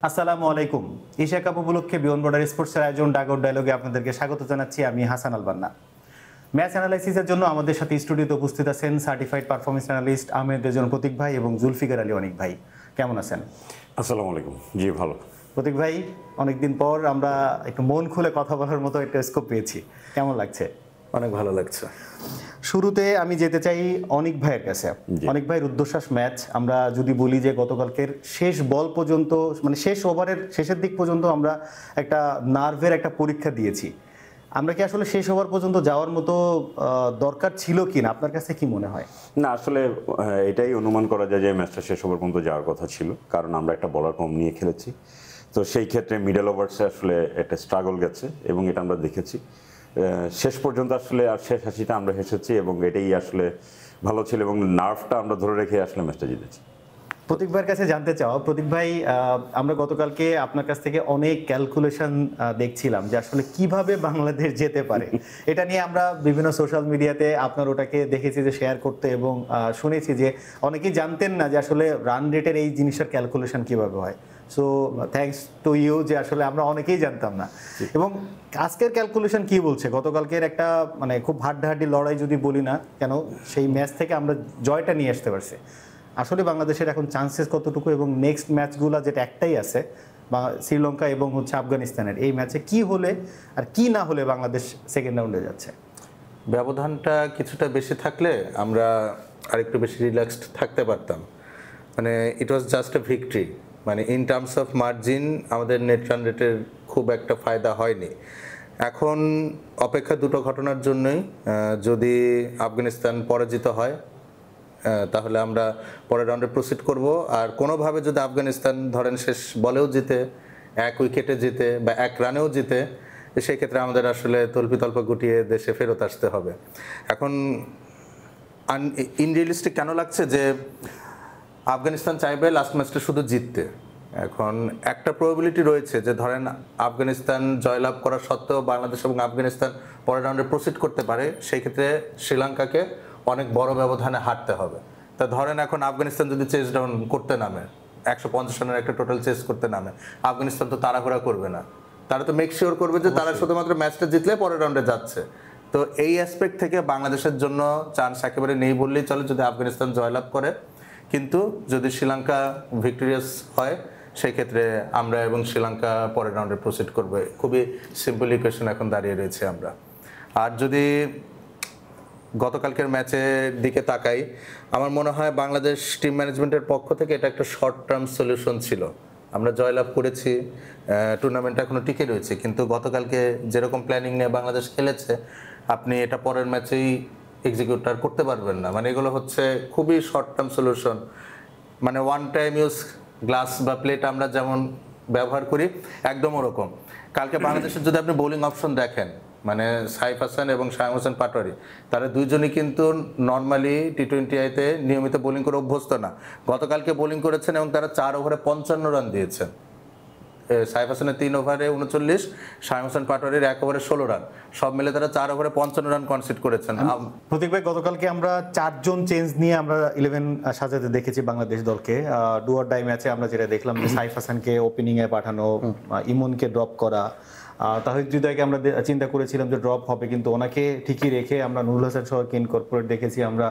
আসসালামু আলাইকুম। Asia cup উপলক্ষে বিয়ন্ড বর্ডার স্পোর্টসের আয়োজন ডাগআউট ডায়ালগে আপনাদেরকে স্বাগত জানাচ্ছি। আমি হাসান আল বান্না। ম্যাচ অ্যানালাইসিসের জন্য আমাদের সাথে স্টুডিওতে উপস্থিত আছেন certified performance analyst Ahmed Rezon Protik ভাই এবং জুলফিকার আলী অনিক ভাই। কেমন আছেন? আসসালামু আলাইকুম। জি ভালো। প্রতীক ভাই, অনেকদিন পর আমরা একটু মন খুলে কথা বলার মতো একটা স্কোপ পেয়েছি। কেমন লাগছে? অনেক ভালো লাগছে। শুরুতে আমি যেতে চাই অনিক ভাইয়ের কাছে। অনিক ভাই, রুদ্ধশ্বাস ম্যাচ। আমরা যদি বলি যে গতকালকের শেষ বল পর্যন্ত, মানে শেষ ওভারের শেষের দিক পর্যন্ত আমরা একটা নার্ভের একটা পরীক্ষা দিয়েছি। আমরা কি আসলে শেষ ওভার পর্যন্ত যাওয়ার মতো দরকার ছিল কিনা, আপনার কাছে কি মনে হয়? না, আসলে এটাই অনুমান করা যায় যে ম্যাচটা শেষ ওভার পর্যন্ত যাওয়ার কথা ছিল, কারণ আমরা একটা বলার কম নিয়ে খেলেছি। তো সেই ক্ষেত্রে মিডল ওভার্সে আসলে একটা স্ট্রাগল গেছে এবং এটা আমরা দেখেছি। শেষ পর্যন্ত আসলে আর শেষ হাসিটা আমরা হেসেছি এবং এটাই আসলে ভালো ছিল এবং নার্ভটা আমরা ধরে রেখে আসলে ম্যাচটা জিতেছি। প্রতীক ভাইয়ের কাছে জানতে চাও, প্রতীক ভাই, আমরা গতকালকে আপনার কাছ থেকে অনেক ক্যালকুলেশন দেখছিলাম যে আসলে কিভাবে বাংলাদেশ যেতে পারে। এটা নিয়ে আমরা বিভিন্ন সোশ্যাল মিডিয়াতে আপনার ওটাকে দেখেছি যে শেয়ার করতে, এবং শুনেছি যে অনেকেই জানতেন না যে আসলে রান রেটের এই জিনিসটার ক্যালকুলেশন কিভাবে হয়। সো থ্যাঙ্কস টু ইউ, যে আসলে আমরা অনেকেই জানতাম না। এবং আজকের ক্যালকুলেশন কি বলছে? গতকালকের একটা মানে খুব হাড্ডাহাড্ডি লড়াই যদি বলি না কেন, সেই ম্যাচ থেকে আমরা জয়টা নিয়ে আসতে পারছি। আসলে বাংলাদেশের এখন চান্সেস কতটুকু, এবং নেক্সট ম্যাচগুলো যেটা একটাই আছে বা শ্রীলঙ্কা এবং আফগানিস্তানের, এই ম্যাচে কি হলে আর কি না হলে বাংলাদেশ সেকেন্ড রাউন্ডে যাচ্ছে? ব্যবধানটা কিছুটা বেশি থাকলে আমরা আরেকটু বেশি রিল্যাক্সড থাকতে পারতাম। মানে ইট ওয়াজ জাস্ট এ ভিক্টরি। মানে ইন টার্মস অফ মার্জিন আমাদের নেট রান রেটের খুব একটা ফায়দা হয়নি। এখন অপেক্ষা দুটো ঘটনার জন্যই, যদি আফগানিস্তান পরাজিত হয় তাহলে আমরা পরের রাউন্ডে প্রসিড করব। আর কোনোভাবে যদি আফগানিস্তান ধরেন শেষ বলেও জিতে, এক উইকেটে জিতে বা এক রানেও জিতে, সেই ক্ষেত্রে আমাদের আসলে তল্পিতল্পা গুটিয়ে দেশে ফেরত আসতে হবে। এখন ইনরিয়েলিস্টিক কেন লাগছে যে আফগানিস্তান চাইবে লাস্ট ম্যাচটা শুধু জিততে। এখন একটা প্রবাবিলিটি রয়েছে যে ধরেন আফগানিস্তান জয়লাভ করা সত্ত্বেও বাংলাদেশ এবং আফগানিস্তান পরের রাউন্ডে প্রসিড করতে পারে, সেই ক্ষেত্রে শ্রীলঙ্কাকে অনেক বড় ব্যবধানে হারতে হবে। তা ধরেন এখন আফগানিস্তান যদি চেস ডাউন করতে নামে, 150 রানের একটা টোটাল চেস করতে নামে, আফগানিস্তান তো তাড়াহুড়া করবে না, তারা তো মেক শিওর করবে যে তারা শুধুমাত্র ম্যাচটা জিতলে পরের রাউন্ডে যাচ্ছে। তো এই অ্যাসপেক্ট থেকে বাংলাদেশের জন্য চান্স একেবারে নেই বললেই চলে যদি আফগানিস্তান জয়লাভ করে। কিন্তু যদি শ্রীলঙ্কা ভিক্টোরিয়াস হয়, সেই ক্ষেত্রে আমরা এবং শ্রীলঙ্কা পরের রাউন্ডে প্রসিড করবে। খুবই সিম্পল ইকুয়েশন এখন দাঁড়িয়ে রয়েছে আমরা। আর যদি গতকালকের ম্যাচের দিকে তাকাই, আমার মনে হয় বাংলাদেশ টিম ম্যানেজমেন্টের পক্ষ থেকে এটা একটা শর্ট টার্ম সলিউশন ছিল। আমরা জয়লাভ করেছি, টুর্নামেন্টটা এখনো টিকে রয়েছে, কিন্তু গতকালকে যেরকম প্ল্যানিং নিয়ে বাংলাদেশ খেলেছে, আপনি এটা পরের ম্যাচেই এক্সিকিউট আর করতে পারবেন না। মানে এগুলো হচ্ছে খুবই শর্ট টার্ম সলিউশন। মানে ওয়ান টাইম ইউজ গ্লাস বা প্লেট আমরা যেমন ব্যবহার করি, একদম ওরকম। কালকে বাংলাদেশের যদি আপনি বোলিং অপশন দেখেন, মানে সাইফ হাসান এবং শায়ম হোসেন পাটোয়ারি, তারা দুইজনই কিন্তু নর্মালি টি-20 তে নিয়মিত বোলিং করে অভ্যস্ত না। গতকালকে বোলিং করেছেন এবং তারা 4 ওভারে 55 রান দিয়েছেন। সাইফ হাসানের 3 ওভারে 39, শায়ম হোসেন পাটোয়ারির 1 ওভারে 16 রান, সব মিলে তারা 4 ওভারে 55 রান কনসিড করেছেন। প্রতীক ভাই, গতকালকে আমরা 4 জন চেঞ্জ নিয়ে আমরা 11 সাজাতে দেখেছি বাংলাদেশ দলকে। ডু অর ডাই ম্যাচে আমরা যেটা দেখলাম যে সাইফ হাসানকে ওপেনিং এ পাঠানো, ইমনকে ড্রপ করা, তাহিদ হৃদয়কে আমরা চিন্তা করেছিলাম যে ড্রপ হবে, কিন্তু ওনাকে ঠিকই রেখে আমরা নুরুল হাসান শহরকে ইনকর্পোরেট দেখেছি, আমরা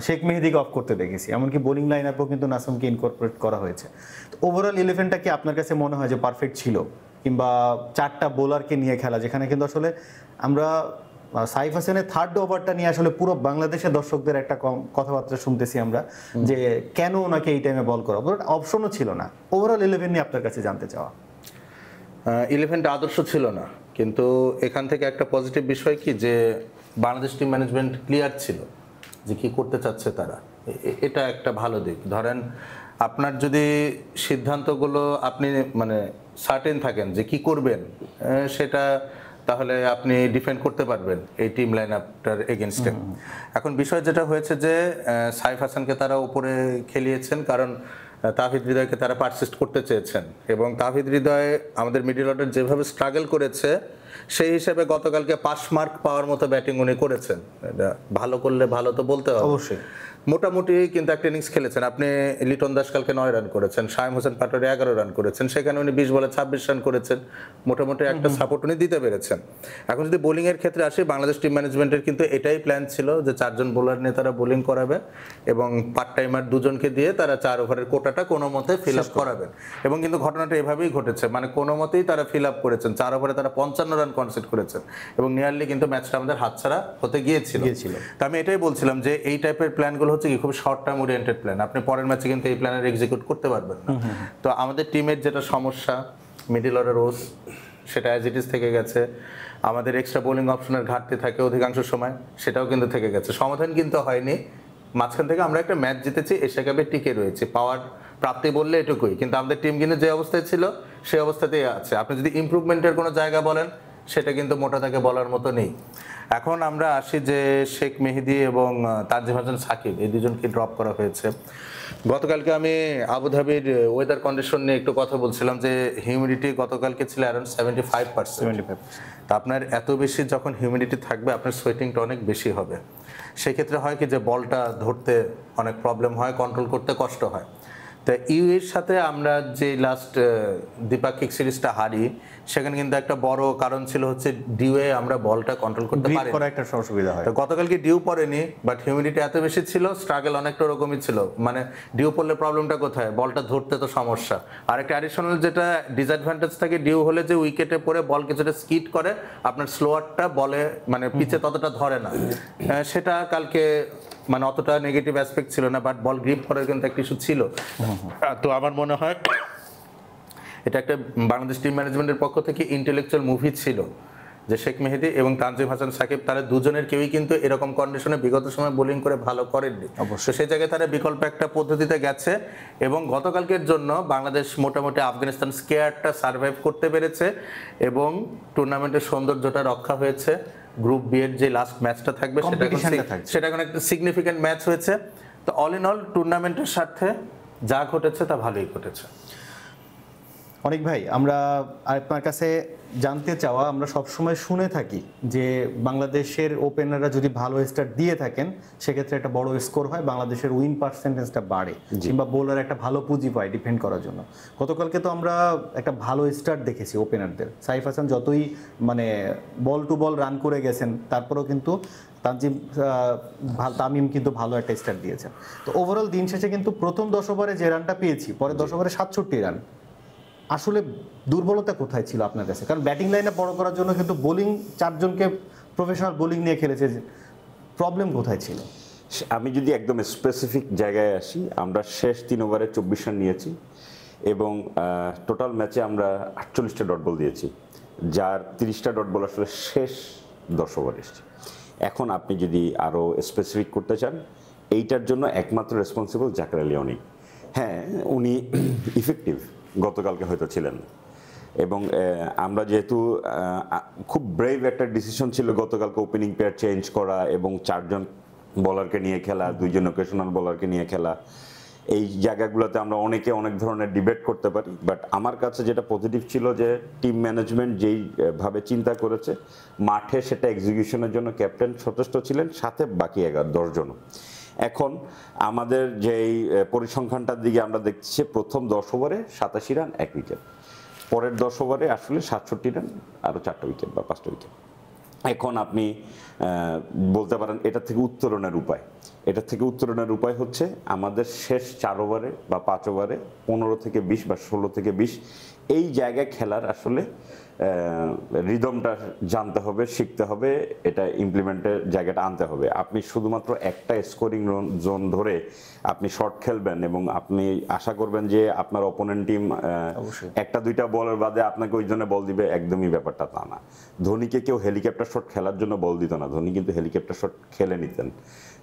শেখ মেহেদীকে অফ করতে দেখেছি, এমনকি বোলিং লাইন আপেও কিন্তু নাসমকে ইনকর্পোরেট করা হয়েছে। তো ওভারঅল 11টা কি আপনার কাছে মনে হয় যে পারফেক্ট ছিল, কিংবা 4টা বোলারকে নিয়ে খেলা, যেখানে কিন্তু আসলে আমরা সাইফ হাসানের থার্ড ওভারটা নিয়ে আসলে পুরো বাংলাদেশের দর্শকদের একটা কথাবার্তা শুনতেছি আমরা যে কেন ওনাকে এই টাইমে বল করা, অপশনও ছিল না। ওভারঅল 11 নিয়ে আপনার কাছে জানতে চাওয়া। 11টা আদর্শ ছিল না, কিন্তু এখান থেকে একটা পজিটিভ বিষয় কি যে বাংলাদেশ টিম ম্যানেজমেন্ট ক্লিয়ার ছিল যে কি করতে চাচ্ছে তারা। এটা একটা ভালো দিক। ধরেন আপনার যদি সিদ্ধান্তগুলো আপনি মানে সার্টেন থাকেন যে কি করবেন, সেটা তাহলে আপনি ডিফেন্ড করতে পারবেন এই টিম লাইন আপটার এগেনস্টে। এখন বিষয় যেটা হয়েছে যে সাইফ হাসানকে তারা উপরে খেলিয়েছেন কারণ তাহিদ হৃদয়কে তারা পারসিস্ট করতে চেয়েছেন, এবং তাহিদ হৃদয় আমাদের মিডল অর্ডার যেভাবে স্ট্রাগল করেছে সেই হিসেবে গতকালকে পাস মার্ক পাওয়ার মতো ব্যাটিং উনি করেছেন। এটা ভালো করলে ভালো তো বলতে হবে অবশ্যই। মোটামুটি কিন্তু একটা ইনিংস খেলেছেন আপনি। লিটন দাস কালকে 9 রান করেছেন, শামীম হোসেন পাটোয়ারি 11 রান করেছেন, সেখানে উনি 20 বলে 26 রান করেছেন। মোটামুটি একটা সাপোর্ট উনি দিতে পেরেছেন। এখন যদি বোলিং এর ক্ষেত্রে আসি, বাংলাদেশ টিম ম্যানেজমেন্টের কিন্তু এটাই প্ল্যান ছিল যে 4 জন বোলার নিয়ে তারা বোলিং করাবে এবং পার্ট টাইমার 2 জনকে দিয়ে তারা 4 ওভারের কোটাটা কোনো মতে ফিল আপ করাবেন। এবং কিন্তু ঘটনাটা এভাবেই ঘটেছে, মানে কোনো মতেই তারা ফিল আপ করেছেন। 4 ওভারে তারা 55 রান কনসিড করেছেন এবং নিয়ারলি কিন্তু ম্যাচটা আমাদের হাতছাড়া হতে গিয়েছিল। তো আমি এটাই বলছিলাম যে এই টাইপের প্ল্যানগুলো হচ্ছে কি খুব শর্ট টার্ম ওরিয়েন্টেড প্ল্যান, আপনি পরের ম্যাচে কিন্তু এই প্ল্যানের এক্সিকিউট করতে পারবেন না। তো আমাদের টিমের যেটা সমস্যা, মিডল অর্ডার রোজ, সেটা অ্যাজ ইট ইজ থেকে গেছে। আমাদের এক্সট্রা বোলিং অপশনের ঘাটতি থাকে অধিকাংশ সময়, সেটাও কিন্তু থেকে গেছে। সমাধান কিন্তু হয়নি। মাঝখান থেকে আমরা একটা ম্যাচ জিতেছি, এশিয়া কাপে টিকে রয়েছে, পাওয়ার প্রাপ্তি বললে এটুকুই। কিন্তু আমাদের টিম কিন্তু যে অবস্থায় ছিল সেই অবস্থাতেই আছে। আপনি যদি ইমপ্রুভমেন্টের কোনো জায়গা বলেন, সেটা কিন্তু মোটা তাকে বলার মতো নেই। এখন আমরা আসি যে শেখ মেহেদী এবং তানজিম হাসান সাকিব, এই দুজনকে ড্রপ করা হয়েছে। গতকালকে আমি আবুধাবির ওয়েদার কন্ডিশন নিয়ে একটু কথা বলছিলাম যে হিউমিডিটি গতকালকে ছিল অ্যারাউন্ড 75%। তা আপনার এত বেশি যখন হিউমিডিটি থাকবে, আপনার সোয়েটিংটা অনেক বেশি হবে। সেক্ষেত্রে হয় কি যে বলটা ধরতে অনেক প্রবলেম হয়, কন্ট্রোল করতে কষ্ট হয়। তা ইউএর সাথে আমরা যে লাস্ট দ্বিপাক্ষিক সিরিজটা হারি, সেখানে কিন্তু একটা বড় কারণ ছিল হচ্ছে ডিউয়ে আমরা বলটা কন্ট্রোল করতে পারি করা একটা অসুবিধা হয়। তো গতকালকে ডিউ পড়েনি, বাট হিউমিডিটি এত বেশি ছিল, স্ট্রাগল অনেকটা ওরকমই ছিল। মানে ডিউ পড়লে প্রবলেমটা কোথায়, বলটা ধরতে তো সমস্যা। আর একটা অ্যাডিশনাল যেটা ডিসঅ্যাডভান্টেজ থাকে ডিউ হলে, যে উইকেটে পড়ে বল কিছুটা স্কিড করে, আপনার স্লোয়ারটা বলে মানে পিচে ততটা ধরে না। সেটা কালকে মানে অতটা নেগেটিভ অ্যাসপেক্ট ছিল না, বাট বল গ্রিপ করার কিন্তু একটা ইস্যু ছিল। তো আমার মনে হয় এটা একটা বাংলাদেশ টিম ম্যানেজমেন্টের পক্ষ থেকে ইন্টেলেকচুয়াল মুভি ছিল যে শেখ মেহেদী এবং তানজিম হাসান সাকিব, তারা দুজনের কেউই কিন্তু এরকম কন্ডিশনে বিগত সময় বোলিং করে ভালো করেননি। তো সেই জায়গায় তারা বিকল্প একটা পদ্ধতিতে গেছে এবং গতকালকের জন্য বাংলাদেশ মোটামুটি আফগানিস্তান স্কেয়ারটা সার্ভাইভ করতে পেরেছে এবং টুর্নামেন্টের সৌন্দর্যটা রক্ষা হয়েছে। গ্রুপ বি এর যে লাস্ট ম্যাচটা থাকবে সেটা এখন একটা সিগনিফিক্যান্ট ম্যাচ হয়েছে। তো অল ইন অল টুর্নামেন্টের স্বার্থে যা ঘটেছে তা ভালোই ঘটেছে। অনেক ভাই, আমরা আপনার কাছে জানতে চাওয়া, আমরা সবসময় শুনে থাকি যে বাংলাদেশের ওপেনাররা যদি ভালো স্টার্ট দিয়ে থাকেন, সেক্ষেত্রে একটা বড় স্কোর হয়, বাংলাদেশের উইন পার্সেন্টেজটা বাড়ে, কিংবা বোলার একটা ভালো পুঁজি পায় ডিফেন্ড করার জন্য। গতকালকে তো আমরা একটা ভালো স্টার্ট দেখেছি ওপেনারদের। সাইফ হাসান যতই মানে বল টু বল রান করে গেছেন, তারপরেও কিন্তু তামিম কিন্তু ভালো একটা স্টার্ট দিয়েছেন। তো ওভারঅল দিন শেষে কিন্তু প্রথম 10 ওভারে যে রানটা পেয়েছি, পরে 10 ওভারে 67 রান। আসলে দুর্বলতা কোথায় ছিল আপনার কাছে? কারণ ব্যাটিং লাইনে বড় করার জন্য কিন্তু বোলিং 4 জনকে প্রফেশনাল বোলিং নিয়ে খেলেছে, প্রবলেম কোথায় ছিল? আমি যদি একদম স্পেসিফিক জায়গায় আসি, আমরা শেষ 3 ওভারে 24 রান নিয়েছি এবং টোটাল ম্যাচে আমরা 48টা ডট বল দিয়েছি, যার 30টা ডট বল আসলে শেষ 10 ওভার এসেছে। এখন আপনি যদি আরও স্পেসিফিক করতে চান, এইটার জন্য একমাত্র রেসপন্সিবল জাকের আলী অনিক। হ্যাঁ, উনি ইফেক্টিভ গতকালকে হয়তো ছিলেন এবং আমরা যেহেতু খুব ব্রেভ একটা ডিসিশন ছিল গতকালকে ওপেনিং পেয়ার চেঞ্জ করা এবং 4 জন বলারকে নিয়ে খেলা, 2 জন ওকেশনাল বলারকে নিয়ে খেলা, এই জায়গাগুলোতে আমরা অনেকে অনেক ধরনের ডিবেট করতে পারি। বাট আমার কাছে যেটা পজিটিভ ছিল যে টিম ম্যানেজমেন্ট যেইভাবে চিন্তা করেছে, মাঠে সেটা এক্সিকিউশনের জন্য ক্যাপ্টেন যথেষ্ট ছিলেন, সাথে বাকি 10 জন। এখন আমাদের যেই পরিসংখ্যানটার দিকে আমরা দেখছি, প্রথম 10 ওভারে 87 রান 1 উইকেট, পরের 10 ওভারে আসলে 67 রান আরও 4টা উইকেট বা 5টা উইকেট। এখন আপনি বলতে পারেন এটা থেকে উত্তরণের উপায় হচ্ছে আমাদের শেষ 4 ওভারে বা 5 ওভারে 15 থেকে 20 বা 16 থেকে 20 এই জায়গায় খেলার আসলে রিদমটা জানতে হবে, শিখতে হবে, এটা ইমপ্লিমেন্টের জায়গাটা আনতে হবে। আপনি শুধুমাত্র একটা স্কোরিং জোন ধরে আপনি শর্ট খেলবেন এবং আপনি আশা করবেন যে আপনার অপোনেন্ট টিম 1-2টা বলের বাদে আপনাকে ওই জন্য বল দিবে, একদমই ব্যাপারটা তা না। ধোনিকে কেউ হেলিকপ্টার শট খেলার জন্য বল দিত না, ধোনি কিন্তু হেলিকপ্টার শট খেলে নিতেন।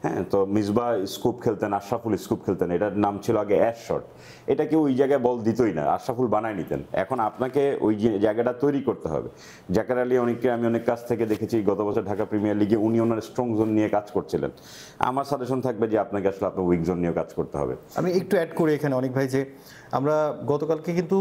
হ্যাঁ, তো মিসবাহ স্কুপ খেলতেন, আশরাফুল স্কুপ খেলতেন, এটার নাম ছিল আগে অ্যাশ শট। এটা কেউ ওই জায়গায় বল দিতই না, আশরাফুল বানায় নিতেন। এখন আপনাকে ওই জায়গাটা তৈরি করতে হবে। জাকের আলী অনেককে আমি অনেক কাছ থেকে দেখেছি, গত বছর ঢাকা প্রিমিয়ার লিগে উনি ওনার স্ট্রং জোন নিয়ে কাজ করছিলেন। আমার সাজেশন থাকবে যে আপনাকে আসলে আপনার উইক জোন নিয়ে কাজ করতে হবে। আমি একটু অ্যাড করি এখানে অনেক ভাই, যে আমরা গতকালকে কিন্তু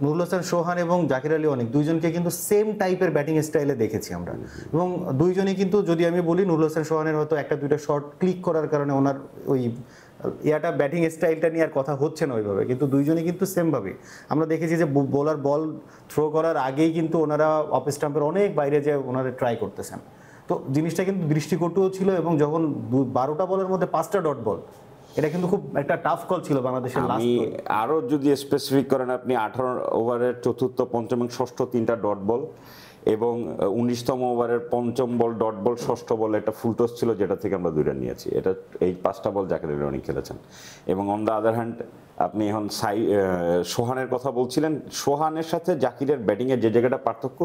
নুরুল হাসান সোহান এবং জাকির আলী অনেক দুইজনকে কিন্তু সেম টাইপের ব্যাটিং স্টাইলে দেখেছি আমরা, এবং দুইজনই কিন্তু, যদি আমি বলি নুরুল হাসান সোহানের হয়তো একটা দুইটা শট ক্লিক করার কারণে ওনার ওই ইয়াটা ব্যাটিং স্টাইলটা নিয়ে আর কথা হচ্ছে না ওইভাবে, কিন্তু দুইজনই কিন্তু সেমভাবে আমরা দেখেছি যে বোলার বল থ্রো করার আগেই কিন্তু ওনারা অফ স্টাম্পের অনেক বাইরে যে ওনারা ট্রাই করতেছেন। তো জিনিসটা কিন্তু দৃষ্টিকটুও ছিল, এবং যখন 12টা বলের মধ্যে 5টা ডট বল, এটা কিন্তু খুব একটা টাফ কল ছিল বাংলাদেশের। আমি আরো যদি স্পেসিফিক করেন, আপনি 18 ওভারের চতুর্থ, পঞ্চম এবং ষষ্ঠ 3টা ডট বল, এবং 19তম ওভারের পঞ্চম বল ডট বল, ষষ্ঠ বলে একটা ফুল টস ছিল যেটা থেকে আমরা 2 রান নিয়েছি। এটা এই 5টা বল জাকের আলী অনেক খেলেছেন। এবং অন দ্য আদার হ্যান্ড আপনি এখন সোহানের কথা বলছিলেন, সোহানের সাথে জাকিরের ব্যাটিংয়ের যে জায়গাটা পার্থক্য,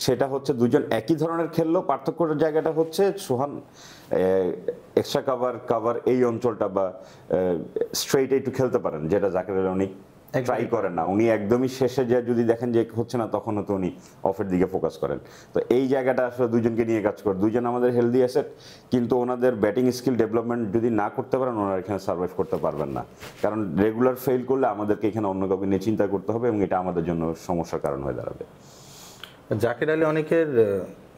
সেটা হচ্ছে দুজন একই ধরনের খেললেও পার্থক্যের জায়গাটা হচ্ছে সোহান এক্সট্রা কাভার এই অঞ্চলটা বা স্ট্রেইট একটু খেলতে পারেন, যেটা জাকির আলী অনেক ট্রাই করেন না। উনি একদমই শেষে যে যদি দেখেন যে হচ্ছে না, তখন হয়তো উনি অফের দিকে ফোকাস করেন। তো এই জায়গাটা আসলে দুজনকে নিয়ে কাজ করে, দুজন আমাদের হেলদি অ্যাসেট, কিন্তু ওনাদের ব্যাটিং স্কিল ডেভেলপমেন্ট যদি না করতে পারেন, ওনারা এখানে সার্ভাইভ করতে পারবেন না। কারণ রেগুলার ফেল করলে আমাদেরকে এখানে অন্য কাউকে নিয়ে চিন্তা করতে হবে, এবং এটা আমাদের জন্য সমস্যার কারণ হয়ে দাঁড়াবে। জাকির আলী অনেকের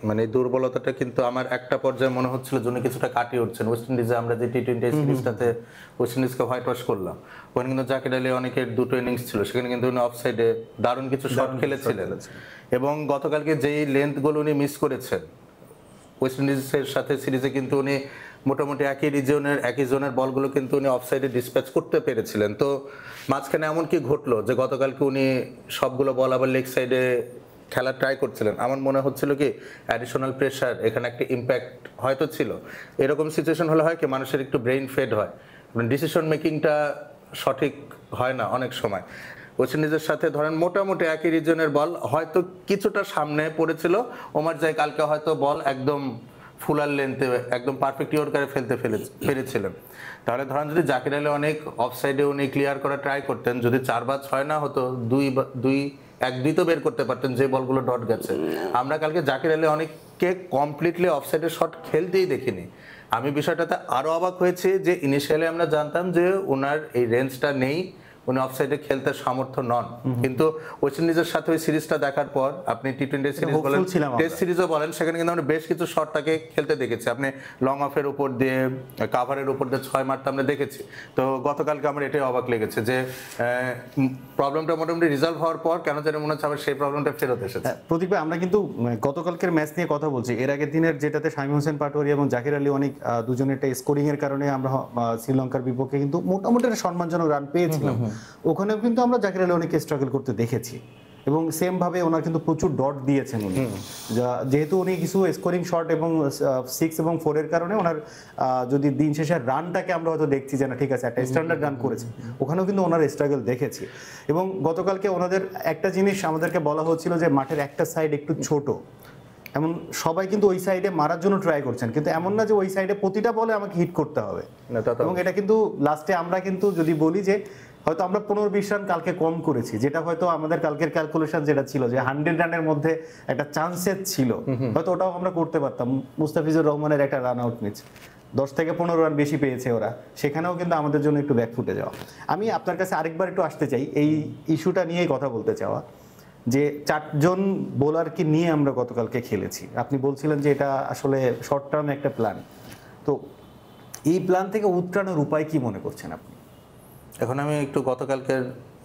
মানে দুর্বলতাটা কিন্তু আমার একটা পর্যায়ে মনে হচ্ছিল যিনি কিছুটা কাটিয়ে উঠছেন। ওয়েস্ট ইন্ডিজে আমরা যে টি-20 সিরিজটাতে ওয়েস্ট ইন্ডিজকে হোয়াইট ওয়াশ করলাম, ওখানে কিন্তু জাকির আলী অনেকের 2টো ইনিংস ছিল, সেখানে কিন্তু উনি অফসাইডে দারুণ কিছু শট খেলেছিলেন। এবং গতকালকে যেই লেন্থগুলো উনি মিস করেছেন ওয়েস্ট ইন্ডিজের সাথে সিরিজে, কিন্তু উনি মোটামুটি একই জোনের বলগুলো কিন্তু উনি অফসাইডে ডিসপ্যাচ করতে পেরেছিলেন। তো মাঝখানে এমন কি ঘটলো যে গতকালকে উনি সবগুলো বল আবার লেগ সাইডে খেলা ট্রাই করছিলেন? আমার মনে হচ্ছিল কি অ্যাডিশনাল প্রেশার এখানে একটা ইম্প্যাক্ট হয়তো ছিল। এরকম সিচুয়েশন হলে হয় কি মানুষের একটু ব্রেইন ফেড হয়, ডিসিশন মেকিংটা সঠিক হয় না অনেক সময়। ওয়েস্ট ইন্ডিজের সাথে ধরেন মোটামুটি একই রিজনের বল, হয়তো কিছুটা সামনে পড়েছিল, ওমার জাই কালকে হয়তো বল একদম ফুলার লেন্থে একদম পারফেক্ট ইয়র্কারে পেরেছিলেন। তাহলে ধরেন যদি জাকির আলী অনেক অফসাইডে উনি ক্লিয়ার করা ট্রাই করতেন, যদি 4 বা 6 না হতো, 1-2 তো বের করতে পারতেন যে বলগুলো ডট গেছে। আমরা কালকে জাকির আলী অনেককে কমপ্লিটলি অফসাইডের শট খেলতেই দেখিনি। আমি বিষয়টাতে আরো অবাক হয়েছি যে ইনিশিয়ালি আমরা জানতাম যে ওনার এই রেঞ্জটা নেই, উনি অফসাইডে খেলতে সামর্থ্য নন, কিন্তু ওয়েস্ট ইন্ডিজের সাথে ওই সিরিজটা দেখার পর আপনি টি-20 সিরিজ বলেন, টেস্ট সিরিজও বলেন, সেখানে কিন্তু আমরা বেশ কিছু শট তাকে খেলতে দেখেছি। আপনি লং অফের উপর দিয়ে, কাভারের উপর দিয়ে 6 মারতে আমরা দেখেছি। তো গতকালকে আমার এটাই অবাক লেগেছে যে প্রবলেমটা মোটামুটি রিজলভ হওয়ার পর কেন জানি মনে হচ্ছে আবার সেই প্রবলেমটা ফেরত এসেছে। প্রদীপ ভাই, আমরা কিন্তু গতকালকের ম্যাচ নিয়ে কথা বলছি, এর আগের দিনের যেটাতে শামীম হোসেন পাটোয়ারি এবং জাকির আলী অনেক দুজনের একটা স্কোরিং এর কারণে আমরা শ্রীলঙ্কার বিপক্ষে কিন্তু মোটামুটি একটা সম্মানজনক রান পেয়েছিলাম। ওখানেও কিন্তু আমরা জাকির আলী অনেককে স্ট্রাগল করতে দেখেছি, এবং সেম ভাবে ওনার কিন্তু প্রচুর ডট দিয়েছেন উনি, যেহেতু উনি কিছু স্কোরিং শট এবং 6 এবং 4 এর কারণে ওনার যদি দিন শেষের রানটাকে আমরা হয়তো দেখছি যে না ঠিক আছে একটা স্ট্যান্ডার্ড রান করেছে, ওখানেও কিন্তু ওনার স্ট্রাগল দেখেছি। এবং গতকালকে ওনাদের একটা জিনিস আমাদেরকে বলা হচ্ছিল যে মাঠের একটা সাইড একটু ছোট, এমন সবাই কিন্তু ওই সাইডে মারার জন্য ট্রাই করছেন, কিন্তু এমন না যে ওই সাইডে প্রতিটা বলে আমাকে হিট করতে হবে। এবং এটা কিন্তু লাস্টে আমরা কিন্তু যদি বলি যে হয়তো আমরা 15-20 রান কালকে কম করেছি, যেটা হয়তো আমাদের কালকের ক্যালকুলেশন যেটা ছিল যে 100 রানের মধ্যে একটা চান্সেস ছিল, হয়তো ওটাও আমরা করতে পারতাম। মুস্তাফিজুর রহমানের একটা রান আউট মিস, 10 থেকে 15 রান বেশি পেয়েছে ওরা, সেখানেও কিন্তু আমাদের জন্য একটু ব্যাকফুটে যাওয়া। আমি আপনার কাছে আরেকবার একটু আসতে চাই এই ইস্যুটা নিয়েই কথা বলতে চাওয়া, যে 4 জন বোলারকে নিয়ে আমরা গতকালকে খেলেছি। আপনি বলছিলেন যে এটা আসলে শর্ট টার্ম একটা প্ল্যান, তো এই প্ল্যান থেকে উত্তরণের উপায় কি মনে করছেন আপনি? এখন আমি একটু গতকালকের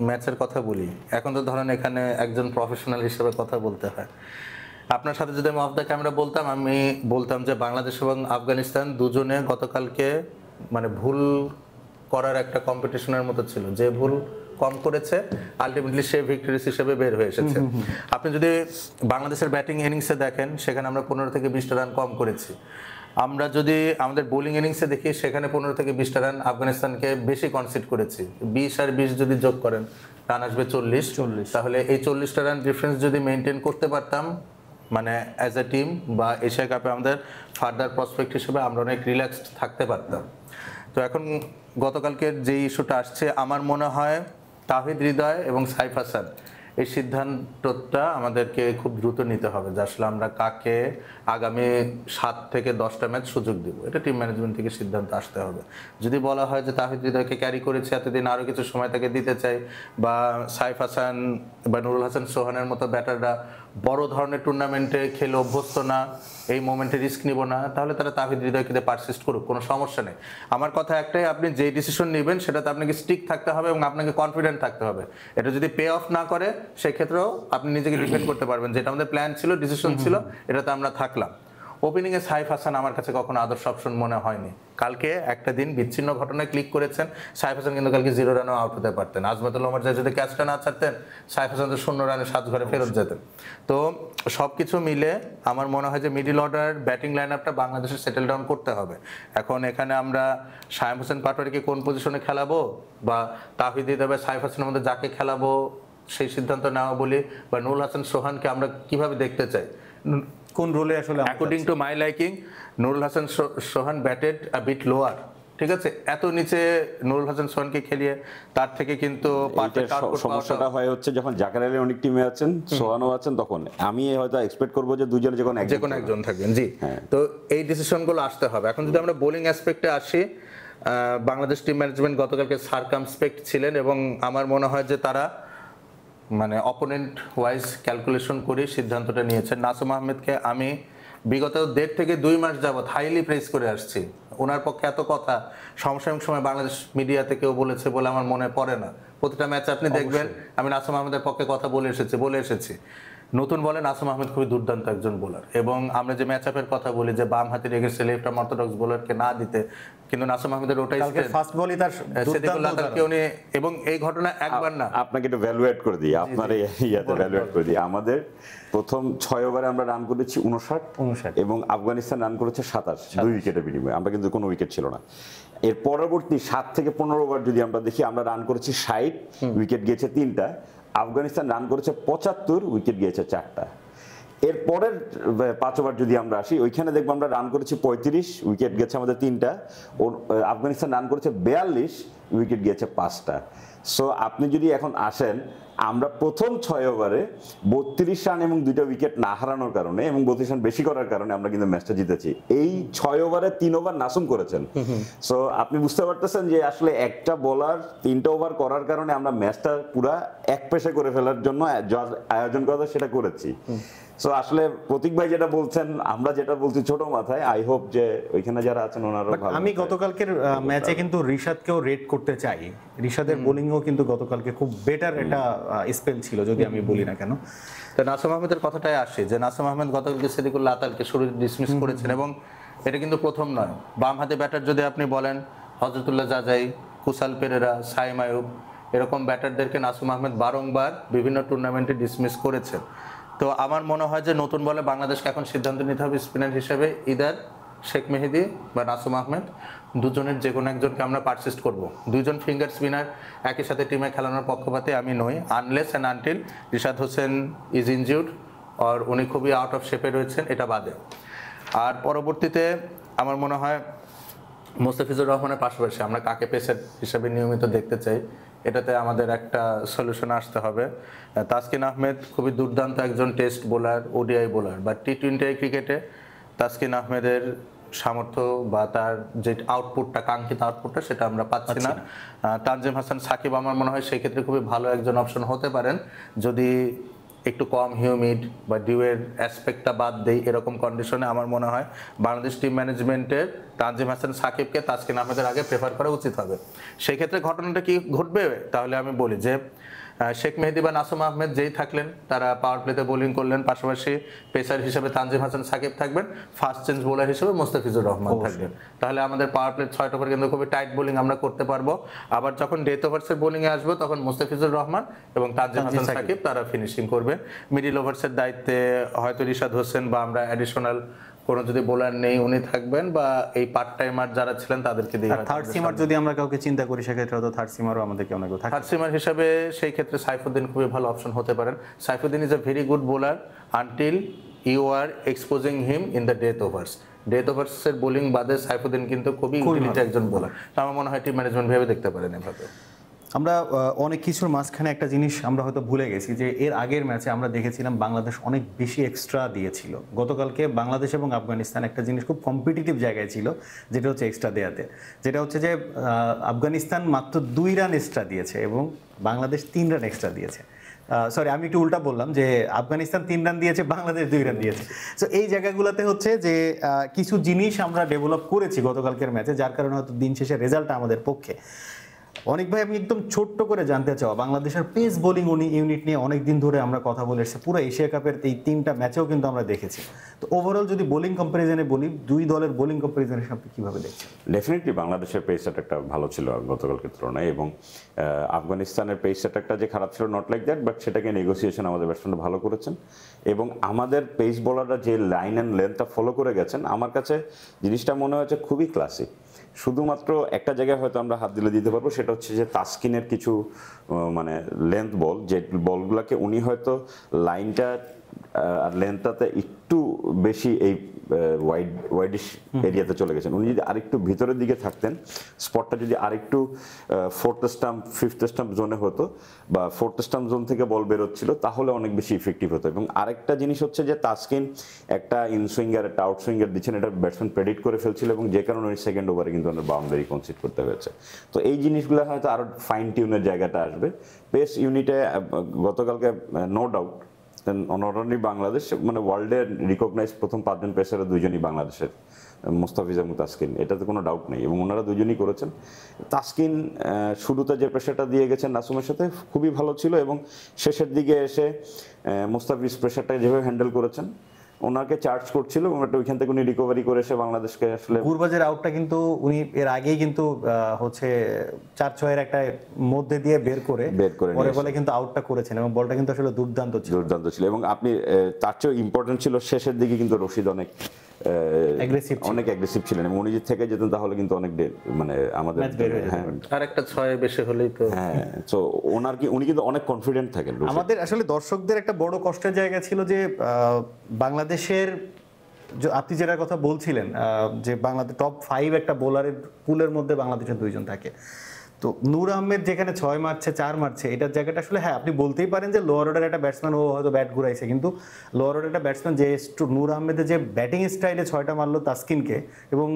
ম্যাচের কথা বলি। এখন তো ধরেন এখানে একজন প্রফেশনাল হিসেবে কথা বলতে হয়। আপনার সাথে যদি আমি অফ দ্য ক্যামেরা বলতাম, আমি বলতাম যে বাংলাদেশ এবং আফগানিস্তান দুজনে গতকালকে মানে ভুল করার একটা কম্পিটিশনের মতো ছিল, যে ভুল কম করেছে আলটিমেটলি সে ভিক্টরিস হিসেবে বের হয়ে এসেছে। আপনি যদি বাংলাদেশের ব্যাটিং ইনিংসে দেখেন, সেখানে আমরা 15 থেকে 20টা রান কম করেছি। আমরা যদি আমাদের বোলিং ইনিংসে দেখি, সেখানে 15 থেকে 20টা রান আফগানিস্তানকে বেশি কনসিড করেছি। 20 আর 20 যদি যোগ করেন রান আসবে 40। তাহলে এই 40টা রান ডিফারেন্স যদি মেনটেন করতে পারতাম, মানে অ্যাজ এ টিম বা এশিয়া কাপে আমাদের ফার্দার প্রসপেক্ট হিসেবে আমরা অনেক রিল্যাক্সড থাকতে পারতাম। তো এখন গতকালকের যে ইস্যুটা আসছে, আমার মনে হয় তাহিদ হৃদয় এবং সাইফ হাসান এই সিদ্ধান্তটা আমাদেরকে খুব দ্রুত নিতে হবে যে আসলে আমরা কাকে আগামী 7 থেকে 10টা ম্যাচ সুযোগ দিব। এটা টিম ম্যানেজমেন্ট থেকে সিদ্ধান্ত আসতে হবে। যদি বলা হয় যে তাহিদ হৃদয়কে ক্যারি করেছে এতদিন, আরও কিছু সময় তাকে দিতে চাই, বা সাইফ হাসান বা নুরুল হাসান সোহানের মতো ব্যাটাররা বড় ধরনের টুর্নামেন্টে খেলে অভ্যস্ত না, এই মোমেন্টে রিস্ক নিব না, তাহলে তারা তাহিদ হৃদয়কে পারসিস্ট করুক, কোনো সমস্যা নেই। আমার কথা একটাই, আপনি যেই ডিসিশন নেবেন সেটাতে আপনাকে স্টিক থাকতে হবে এবং আপনাকে কনফিডেন্ট থাকতে হবে। এটা যদি পে অফ না করে সেক্ষেত্রেও আপনি নিজেকে ডিফেন্ড করতে পারবেন, যেটা আমাদের প্ল্যান ছিল, ডিসিশন ছিল, এটাতে আমরা থাকলাম। ওপেনিংয়ে সাইফ হাসান আমার কাছে কখনো আদর্শ অপশন মনে হয়নি। কালকে একটা দিন বিচ্ছিন্ন ঘটনায় ক্লিক করেছেন, সাইফ হাসান কিন্তু কালকে 0 রানেও আউট হতে পারতেন। আজমাতুল ওমর জাহিদ যদি ক্যাচটা না ছাড়তেন, সাইফ হাসান তো 0 রানে 7 ঘরে ফেরত যেতেন। তো সবকিছু মিলে আমার মনে হয় যে মিডল অর্ডার ব্যাটিং লাইন আপটা বাংলাদেশের সেটেল ডাউন করতে হবে। এখন এখানে আমরা শায়ম হোসেন পাটোয়ারিকে কোন পজিশনে খেলাবো, বা তাহিদ হৃদয় বা সাইফ হাসানের মধ্যে যাকে খেলাবো সেই সিদ্ধান্ত নেওয়া বলি, বা নুরুল হাসান সোহানকে আমরা কিভাবে দেখতে চাই, কোন রোলে আসলে according to my liking Nurul Hasan Sohan batted a bit lower, ঠিক আছে? এত নিচে নুরুল হাসান সোহানকে খেলিয়ে তার থেকে কিন্তু সমস্যাটা হয় হচ্ছে যখন জাকের আলী অনেক টিমে আছেন, সোহানও আছেন, তখন আমি হয়তো এক্সপেক্ট করবো যে দুজনে যে কোনো একজন থাকবেন। জি, তো এই ডিসিশনগুলো আসতে হবে। এখন যদি আমরা বোলিং অ্যাসপেক্টে আসি, বাংলাদেশ টিম ম্যানেজমেন্ট গতকালকে সারকামস্পেক্ট ছিলেন এবং আমার মনে হয় যে তারা মানে অপোনেন্ট ওয়াইজ ক্যালকুলেশন করে সিদ্ধান্তটা নিয়েছেন। নাসুম আহমেদকে আমি বিগত 1.5 থেকে 2 মাস যাবৎ হাইলি প্রেস করে আসছি। ওনার পক্ষে এত কথা সমসাময়িক সময় বাংলাদেশ মিডিয়াতে কেউ বলেছে বলে আমার মনে পড়ে না। প্রতিটা ম্যাচে আপনি দেখবেন আমি নাসুম আহমেদের পক্ষে কথা বলে এসেছি। নতুন বলে নাসুম আহমেদ খুবই দুর্দান্ত একজন বোলার, এবং আমরা যে ম্যাচ আপের কথা বলি যে বাম হাতের এগেন্সে লেফট আর্ম অর্থোডক্স বোলারকে না দিতে, কিন্তু নাসুম আহমেদের ওটাই ফার্স্ট বলই তার এবং এই ঘটনা একবার না। আপনাকে একটু ভ্যালুয়েট করে দিই, আপনার ইয়াতে ভ্যালুয়েট করে দিই। আমাদের প্রথম 6 ওভারে আমরা রান করেছি 59 এবং আফগানিস্তান রান করেছে 27, 2 উইকেটের বিনিময়ে। আমরা কিন্তু কোনো উইকেট ছিল না। এর পরবর্তী 7 থেকে 15 ওভার যদি আমরা দেখি, আমরা রান করেছি 60, উইকেট গিয়েছে 3টা। আফগানিস্তান রান করেছে 75, উইকেট গিয়েছে 4টা। এর পরের 5 ওভার যদি আমরা আসি, ওইখানে দেখবো আমরা রান করেছি 35, উইকেট গেছে আমাদের 3টা। আফগানিস্তান রান করেছে 42, উইকেট গিয়েছে 5টা। সো আপনি যদি এখন আসেন, আমরা প্রথম 6 ওভারে 32 রান এবং 2টা উইকেট না হারানোর কারণে এবং 32 রান বেশি করার কারণে আমরা কিন্তু ম্যাচটা জিতেছি। এই 6 ওভারে 3 ওভার নাসুম করেছেন। সো আপনি বুঝতে পারতেছেন যে আসলে একটা বোলার 3টা ওভার করার কারণে আমরা ম্যাচটা পুরা এক পেশে করে ফেলার জন্য আয়োজন করা সেটা করেছি। সো আসলে প্রতীক ভাই যেটা বলছেন, আমরা যেটা বলছি ছোট মাথায়, আই হোপ যে ওইখানে যারা আছেন ওনারা ভালো। আমি গতকালকের ম্যাচে কিন্তু রিশাদকেও রেট করতে চাই। রিশাদের বোলিংও কিন্তু গতকালকে খুব বেটার একটা স্পেল ছিল, যদি আমি বলি না কেন। তো নাসুম আহমেদের কথাটাই আসে যে নাসুম আহমেদ গতকালকে সিদ্দিকুল্লাহ আতালকে শুরু ডিসমিস করেছেন, এবং এটা কিন্তু প্রথম নয়। বাম হাতে ব্যাটার যদি আপনি বলেন, হযরতুল্লাহ জাজাই, কুসাল পেরেরা, সাইম আয়ুব, এরকম ব্যাটারদেরকে নাসুম আহমেদ বারংবার বিভিন্ন টুর্নামেন্টে ডিসমিস করেছেন। তো আমার মনে হয় যে নতুন বলে বাংলাদেশকে এখন সিদ্ধান্ত নিতে হবে স্পিনার হিসেবে ইদার শেখ মেহেদি বা নাসুম আহমেদ, দুজনের যে কোনো একজনকে আমরা পারসিস্ট করব। 2জন ফিঙ্গার স্পিনার একই সাথে টিমে খেলানোর পক্ষপাতে আমি নই, unless and until Rishad Hossain is injured আর উনি খুবই আউট অফ শেপে রয়েছেন, এটা বাদে। আর পরবর্তীতে আমার মনে হয় মোস্তাফিজুর রহমানের পাশাপাশি আমরা কাকে পেসার হিসেবে নিয়মিত দেখতে চাই, এটাতে আমাদের একটা সলিউশন আসতে হবে। তাসকিন আহমেদ খুবই দুর্দান্ত একজন টেস্ট বোলার, ওডিআই বোলার, বা টি-20 ক্রিকেটে তাসকিন আহমেদের সামর্থ্য বা তার যে আউটপুটটা, কাঙ্ক্ষিত আউটপুটটা, সেটা আমরা পাচ্ছি না। তানজিম হাসান সাকিব আমার মনে হয় সেই ক্ষেত্রে খুবই ভালো একজন অপশন হতে পারেন, যদি একটু কম হিউমিড বা ডিউয়ের অ্যাসপেক্টটা বাদ দেই। এরকম কন্ডিশনে আমার মনে হয় বাংলাদেশ টিম ম্যানেজমেন্টের তানজিম হাসান সাকিবকে তাসকিন আহমেদের আগে প্রেফার করা উচিত হবে। সেই ক্ষেত্রে ঘটনাটা কি ঘটবে, তাহলে আমি বলি যে শেখ মেহেদি বা নাসুম আহমেদ যেই থাকলেন তারা পাওয়ার প্লেতে বোলিং করলেন, পাশাপাশি পেসার হিসেবে তানজিম হাসান সাকিব থাকবেন, ফার্স্ট চেঞ্জ বোলার হিসেবে মোস্তাফিজুর রহমান থাকবেন। তাহলে আমাদের পাওয়ার প্লেট 6 ওভার কিন্তু খুবই টাইট বোলিং আমরা করতে পারবো। আবার যখন ডেথ ওভার্সের বোলিংয়ে আসবো তখন মোস্তাফিজুর রহমান এবং তানজিম হাসান সাকিব তারা ফিনিশিং করবে। মিডিল ওভার্সের দায়িত্বে হয়তো রিশাদ হোসেন বা আমরা অ্যাডিশনাল কোনো যদি বোলার নেই উনি থাকবেন, বা এই পার্ট টাইমার যারা ছিলেন তাদেরকে দিয়ে। থার্ড সিমার যদি আমরা কাউকে চিন্তা করি সেক্ষেত্রে হয়তো থার্ড সিমারও আমাদেরকে অনেক থাকে। থার্ড সিমার হিসেবে সেই ক্ষেত্রে সাইফুদ্দিন খুবই ভালো অপশন হতে পারেন। Saifuddin is a very good bowler until you are exposing him in the death overs. Death ওভার্সের বোলিং বাদে সাইফুদ্দিন কিন্তু খুবই ইন্টেলিজেন্ট একজন বোলার। আমার মনে হয় টিম ম্যানেজমেন্ট ভেবে দেখতে পারেন এভাবে। আমরা অনেক কিছুর মাঝখানে একটা জিনিস আমরা হয়তো ভুলে গেছি যে এর আগের ম্যাচে আমরা দেখেছিলাম বাংলাদেশ অনেক বেশি এক্সট্রা দিয়েছিল। গতকালকে বাংলাদেশ এবং আফগানিস্তান একটা জিনিস খুব কম্পিটিটিভ জায়গায় ছিল, যেটা হচ্ছে এক্সট্রা দেয়াতে, যেটা হচ্ছে যে আফগানিস্তান মাত্র 2 রান এক্সট্রা দিয়েছে এবং বাংলাদেশ 3 রান এক্সট্রা দিয়েছে। সরি, আমি একটু উল্টা বললাম যে আফগানিস্তান 3 রান দিয়েছে, বাংলাদেশ 2 রান দিয়েছে। সো এই জায়গাগুলোতে হচ্ছে যে কিছু জিনিস আমরা ডেভেলপ করেছি গতকালকের ম্যাচে, যার কারণে হয়তো দিন শেষে রেজাল্টটা আমাদের পক্ষে। অনেক ভাই, আমি একদম ছোট্ট করে জানতে চাও, বাংলাদেশের পেস বোলিং ইউনিট নিয়ে অনেক দিন ধরে আমরা কথা বলে এসেছি, পুরো এশিয়া কাপের এই 3টা ম্যাচেও কিন্তু আমরা দেখেছি। তো ওভারঅল যদি বোলিং কম্পারিজনে বলি, 2 দলের বোলিং কম্পারিজনের সাথে কিভাবে দেখছেন? ডেফিনেটলি বাংলাদেশের পেস অ্যাটাকটা ভালো ছিল গতকালকের তুলনায়, এবং আফগানিস্তানের পেস অ্যাটাকটা যে খারাপ ছিল নট লাইক দ্যাট, বাট সেটাকে নেগোসিয়েশন আমাদের ব্যাটসম্যানরা ভালো করেছেন, এবং আমাদের পেস বোলাররা যে লাইন অ্যান্ড লেন্থটা ফলো করে গেছেন, আমার কাছে জিনিসটা মনে হয়েছে খুবই ক্লাসিক। শুধুমাত্র একটা জায়গায় হয়তো আমরা হাত দিলে দিতে পারবো, সেটা হচ্ছে যে তাসকিনের কিছু মানে লেন্থ বল, যে বলগুলোকে উনি হয়তো লাইনটা আর লেন্থটাতে একটু বেশি এই ওয়াইডিশ এরিয়াতে চলে গেছেন। উনি যদি আরেকটু ভিতরের দিকে থাকতেন, স্পটটা যদি আরেকটু 4th স্টাম্প 5th স্টাম্প জোনে হতো, বা 4th স্টাম্প জোন থেকে বল বেরোচ্ছিল, তাহলে অনেক বেশি ইফেক্টিভ হতো। এবং আরেকটা জিনিস হচ্ছে যে তাসকিন একটা ইনসুইঙ্গার একটা আউটসুইঙ্গার দিচ্ছেন, এটা ব্যাটসম্যান প্রেডিক্ট করে ফেলছিল, এবং যে কারণে ওই সেকেন্ড ওভারে কিন্তু ওনার বাউন্ডারি কনসিড করতে হয়েছে। তো এই জিনিসগুলো হয়তো আরও ফাইন টিউনের জায়গাটা আসবে পেস ইউনিটে। গতকালকে no doubt not only Bangladesh, মানে ওয়ার্ল্ডের রিকগনাইজ প্রথম 5 জন পেসারের 2 জনই বাংলাদেশের, মোস্তাফিজ এবং তাসকিন, এটাতে কোনো ডাউট নেই, এবং ওনারা 2 জনই করেছেন। তাসকিন শুরুতে যে প্রেশারটা দিয়ে গেছেন নাসুমের সাথে খুবই ভালো ছিল, এবং শেষের দিকে এসে মোস্তাফিজ প্রেশারটা যেভাবে হ্যান্ডেল করেছেন, ওনাকে চার্জ করছিল, এবং ওইখান থেকে উনি রিকভারি করে এসে বাংলাদেশকে আসলে গুরবাজের আউটটা কিন্তু উনি এর আগেই কিন্তু হচ্ছে 4-6 একটা মধ্যে দিয়ে বের করে পরে বলে কিন্তু আউটটা করেছেন, এবং বলটা কিন্তু আসলে দুর্দান্ত ছিল। এবং আপনি তার চেয়েও ইম্পর্টেন্ট ছিল শেষের দিকে কিন্তু রশিদ অনেক অ্যাগ্রেসিভ ছিলেন, এবং উনি যদি থেকে যেতেন তাহলে কিন্তু অনেক মানে আমাদের আর একটা 6 বেশি হলেই তো তো উনি কিন্তু অনেক কনফিডেন্ট থাকেন। আমাদের আসলে দর্শকদের একটা বড় কষ্টের জায়গা ছিল যে বাংলাদেশের, আপনি যেটার কথা বলছিলেন যে বাংলাদেশ টপ 5 একটা বোলারের পুলের মধ্যে বাংলাদেশের 2 জন থাকে। তো নূর আহমেদ যেখানে 6 মারছে 4 মারছে, এটার জায়গাটা আসলে হ্যাঁ আপনি বলতেই পারেন যে লোয়ার অর্ডার একটা ব্যাটসম্যান, ও হয়তো ব্যাট ঘুরাইছে, কিন্তু লোয়ার অর্ডার একটা ব্যাটসম্যান যে নূর আহমেদের যে ব্যাটিং স্টাইলে 6টা মারলো তাসকিনকে, এবং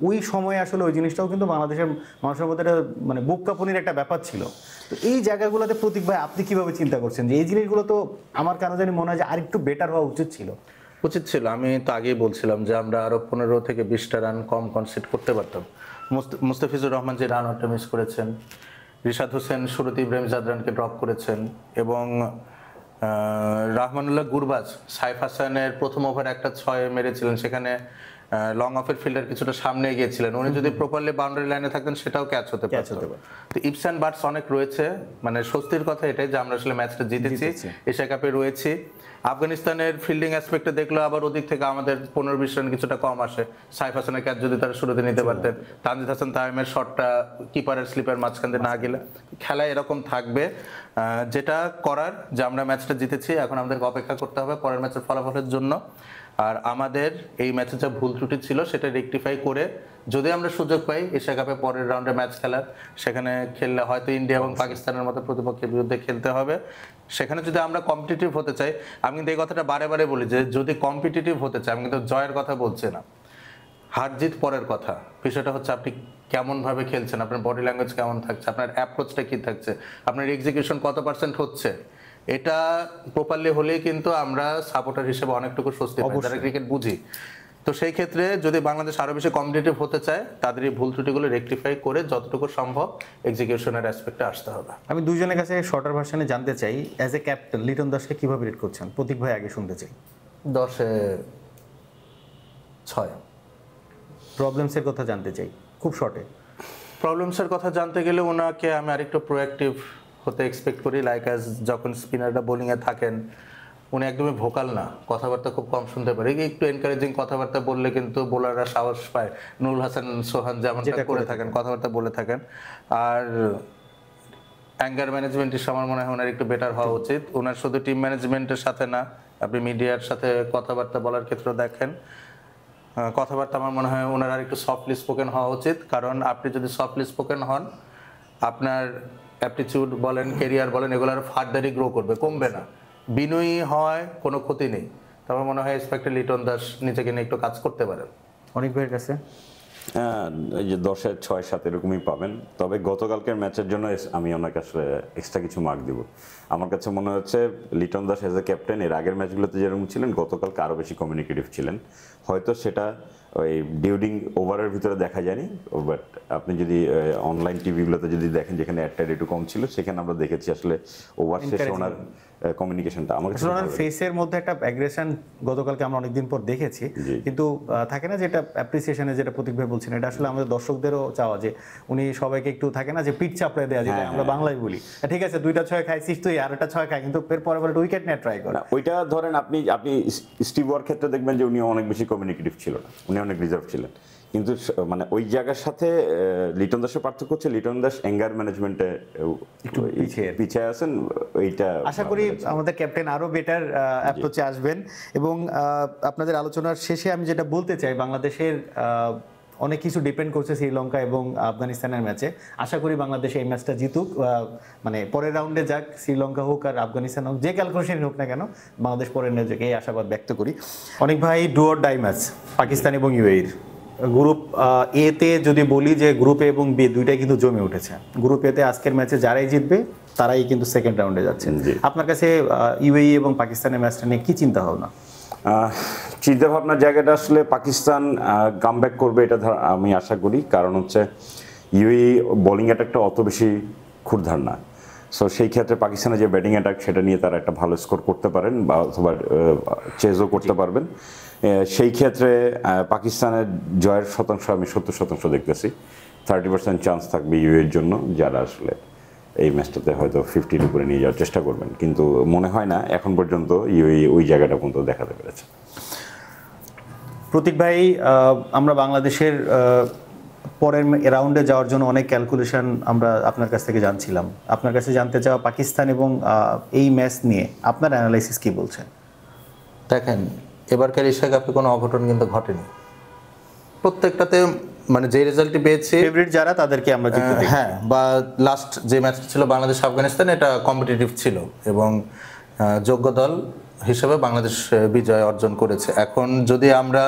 ওই সময় আসলে ওই জিনিসটাও কিন্তু বাংলাদেশের মানুষের মধ্যে মানে বুক কাঁপুনির একটা ব্যাপার ছিল। তো এই জায়গাগুলোতে প্রতীক ভাই আপনি কিভাবে চিন্তা করছেন যে এই জিনিসগুলো তো আমার কেন জানি মনে হয় যে আরেকটু বেটার হওয়া উচিত ছিল? আমি তো আগেই বলছিলাম যে আমরা আরো 15 থেকে 20টা রান কম কনসিড করতে পারতাম। মুস্তাফিজুর রহমান যে রান আউটটা মিস করেছেন, রিশাদ হোসেন শুরুতে ইব্রাহিম জাদরানকে ড্রপ করেছেন, এবং রহমানুল্লাহ গুরবাজ সাইফ হাসানের প্রথম ওভারে একটা 6 মেরেছিলেন, সেখানে লং অফের ফিল্ডার কিছুটা সামনে গিয়েছিলেন, উনি যদি প্রপারলি বাউন্ডারি লাইনে থাকতেন সেটাও ক্যাচ হতে পারত। তো ইপস অ্যান্ড বাটস অনেক রয়েছে, মানে স্বস্তির কথা এটাই যে আমরা আসলে ম্যাচটা জিতেছি, এশিয়া কাপে রয়েছি। আফগানিস্তানের ফিল্ডিং অ্যাসপেক্টে দেখলো আবার ওদিক থেকে আমাদের 15-20 রান কিছুটা কম আসে। সাইফ হাসানের ক্যাচ যদি তারা শুরুতে নিতে পারতেন, তানজিদ হাসান তামিমের শটটা কিপারের স্লিপের মাঝখান দিয়ে না গেলে, খেলায় এরকম থাকবে। যেটা করার যে আমরা ম্যাচটা জিতেছি, এখন আমাদেরকে অপেক্ষা করতে হবে পরের ম্যাচের ফলাফলের জন্য। আর আমাদের এই ম্যাচে যা ভুল ত্রুটি ছিল সেটা রেকটিফাই করে যদি আমরা সুযোগ পাই এশিয়া কাপে পরের রাউন্ডে ম্যাচ খেলার, সেখানে খেললে হয়তো ইন্ডিয়া এবং পাকিস্তানের মতো প্রতিপক্ষের বিরুদ্ধে খেলতে হবে। সেখানে যদি আমরা কম্পিটিটিভ হতে চাই, আমি কিন্তু এই কথাটা বারে বারে বলি যে যদি কম্পিটিটিভ হতে চাই, আমি কিন্তু জয়ের কথা বলছি না, হার জিত পরের কথা। বিষয়টা হচ্ছে আপনি কেমনভাবে খেলছেন, আপনার বডি ল্যাঙ্গুয়েজ কেমন থাকছে, আপনার অ্যাপ্রোচটা কী থাকছে, আপনার এক্সিকিউশন কত % হচ্ছে, এটা প্রপারলি হলেই কিন্তু আমরা সাপোর্টার হিসেবে অনেকটুকু স্বস্তি পাই যারা ক্রিকেট বুঝি। তো সেই ক্ষেত্রে যদি বাংলাদেশ আরো বেশি কম্পিটিটিভ হতে চায়, তাদের এই ভুল ত্রুটিগুলো রেকটিফাই করে যতটুকু সম্ভব এক্সিকিউশনের অ্যাসপেক্টে আসতে হবে। আমি দুইজনের কাছে শর্টার ভার্সনে জানতে চাই, অ্যাজ এ ক্যাপ্টেন লিটন দাসকে কিভাবে রেট করছেন? প্রতীক ভাই আগে শুনতে চাই। 10-এ 6। প্রবলেমসের কথা জানতে চাই খুব শর্টে। প্রবলেমসের কথা জানতে গেলে ওনাকে আমি আরেকটু প্রোঅ্যাক্টিভ হতে এক্সপেক্ট করি। লাইক অ্যাজ যখন স্পিনাররা বোলিংয়ে থাকেন, উনি একদমই ভোকাল না, কথাবার্তা খুব কম শুনতে পারে। একটু এনকারেজিং কথাবার্তা বললে কিন্তু বোলাররা সাহস পায়। নুরুল হাসান সোহান যেমনটা করে থাকেন, কথাবার্তা বলে থাকেন। আর অ্যাঙ্গার ম্যানেজমেন্টের আমার মনে হয় ওনার একটু বেটার হওয়া উচিত। ওনার শুধু টিম ম্যানেজমেন্টের সাথে না, আপনি মিডিয়ার সাথে কথাবার্তা বলার ক্ষেত্রে দেখেন, কথাবার্তা আমার মনে হয় ওনার আর একটু সফটলি স্পোকেন হওয়া উচিত। কারণ আপনি যদি সফটলি স্পোকেন হন, আপনার অ্যাপটিটিউড বলেন, কেরিয়ার বলেন, এগুলো আর ফার্দারই গ্রো করবে, কমবে না। বিনয়ী হয়, কোনো ক্ষতি নেই। তারপর মনে হয় এক্সপেক্টেড লিটন দাস নিজেকে নিয়ে একটু কাজ করতে পারেন। অনেক ভাইয়ের কাছে হ্যাঁ, এই যে 10-এ 6-7 এরকমই পাবেন। তবে গতকালকের ম্যাচের জন্য আমি ওনাকে আসলে এক্সট্রা কিছু মার্ক দিব। আমার কাছে মনে হচ্ছে Liton Das as a captain এর আগের ম্যাচগুলোতে যেরকম ছিলেন, গতকালকে আরও বেশি কমিউনিকেটিভ ছিলেন। হয়তো সেটা ওই ডিউরিং ওভারের ভিতরে দেখা যায়নি, বাট আপনি যদি অনলাইন টিভিগুলোতে যদি দেখেন যেখানে অ্যাডটা একটু কম ছিল, সেখানে আমরা দেখেছি আসলে ওভার শেষে ওনার কমিউনিকেশনটা আমার কাছে ওনার ফেসের মধ্যে একটা অ্যাগ্রেশন গতকালকে আমরা অনেকদিন পর দেখেছি। কিন্তু থাকে না যেটা অ্যাপ্রিসিয়েশনে যেটা প্রতীক ভাই বলছেন, এটা আসলে আমাদের দর্শকদেরও চাওয়া যে উনি সবাইকে একটু থাকে না যে পিঠ চাপড়ে দেওয়া, যেটা আমরা বাংলায় বলি, ঠিক আছে 2টা 6 খাইছিস তুই, আর একটা 6 খাই, কিন্তু এর পরে পরে উইকেট নিয়ে ট্রাই করে। ওইটা ধরেন আপনি স্টিভ ওয়ার ক্ষেত্রে দেখবেন যে উনি অনেক বেশি কমিউনিকেটিভ ছিল না, উনি অনেক রিজার্ভ ছিলেন। কিন্তু মানে ওই জায়গার সাথে লিটন দাসের পার্থক্য হচ্ছে লিটন দাস অ্যাঙ্গার ম্যানেজমেন্টে একটু পিছিয়ে আছেন। এইটা আশা করি আমাদের ক্যাপ্টেন আরো বেটার অ্যাপ্রোচে আসবেন। এবং আপনাদের আলোচনার শেষে আমি যেটা বলতে চাই, বাংলাদেশের অনেক কিছু ডিপেন্ড করছে শ্রীলঙ্কা এবং আফগানিস্তানের ম্যাচে। আশা করি বাংলাদেশ এই ম্যাচটা জিতুক, মানে পরের রাউন্ডে যাক, শ্রীলঙ্কা হোক আর আফগানিস্তান হোক, যে ক্যালকুলেশন হোক না কেন, বাংলাদেশ পরের ম্যাচে এই আশাবাদ ব্যক্ত করি। অনেক ভাই, do or die match Pakistan এবং ইউএইর। গ্রুপ এতে যদি বলি যে গ্রুপ এ এবং বি দুইটাই কিন্তু জমে উঠেছে। গ্রুপ এতে আজকের ম্যাচে যারাই জিতবে তারাই কিন্তু সেকেন্ড রাউন্ডে যাচ্ছে। আপনার কাছে ইউএই এবং পাকিস্তানের ম্যাচটা নিয়ে কি চিন্তা ভাবনা? চিন্তা ভাবনার জায়গাটা আসলে পাকিস্তান কামব্যাক করবে এটা আমি আশা করি, কারণ হচ্ছে ইউএই বোলিং অ্যাটাকটা অত বেশি ক্ষুরধার না। সো সেই ক্ষেত্রে পাকিস্তানের যে ব্যাটিং অ্যাটাক সেটা নিয়ে তারা একটা ভালো স্কোর করতে পারেন বা অথবা চেজও করতে পারবেন। সেই ক্ষেত্রে পাকিস্তানের জয়ের শতাংশ আমি 70% দেখতেছি। 30% চান্স থাকবে ইউএর জন্য, যারা আসলে এই ম্যাচটাতে হয়তো 50-র উপরে নিয়ে যাওয়ার চেষ্টা করবেন। কিন্তু মনে হয় না এখন পর্যন্ত ইউএই ওই জায়গাটা পর্যন্ত দেখাতে পেরেছে। প্রতীক ভাই, আমরা বাংলাদেশের পরের রাউন্ডে যাওয়ার জন্য অনেক ক্যালকুলেশন আমরা আপনার কাছ থেকে জানছিলাম। আপনার কাছে জানতে চাওয়া পাকিস্তান এবং এই ম্যাচ নিয়ে আপনার অ্যানালাইসিস কি বলছে? দেখেন, এবারকার এশিয়া কাপে কোনো অঘটন কিন্তু ঘটেনি। প্রত্যেকটাতে মানে যে রেজাল্টই পেয়েছি, ফেভারিট যারা তাদেরকে আমরা জিততে দেখি। হ্যাঁ, বা লাস্ট যে ম্যাচটা ছিল বাংলাদেশ আফগানিস্তান, এটা কম্পিটিটিভ ছিল এবং যোগ্য দল হিসেবে বাংলাদেশ বিজয় অর্জন করেছে। এখন যদি আমরা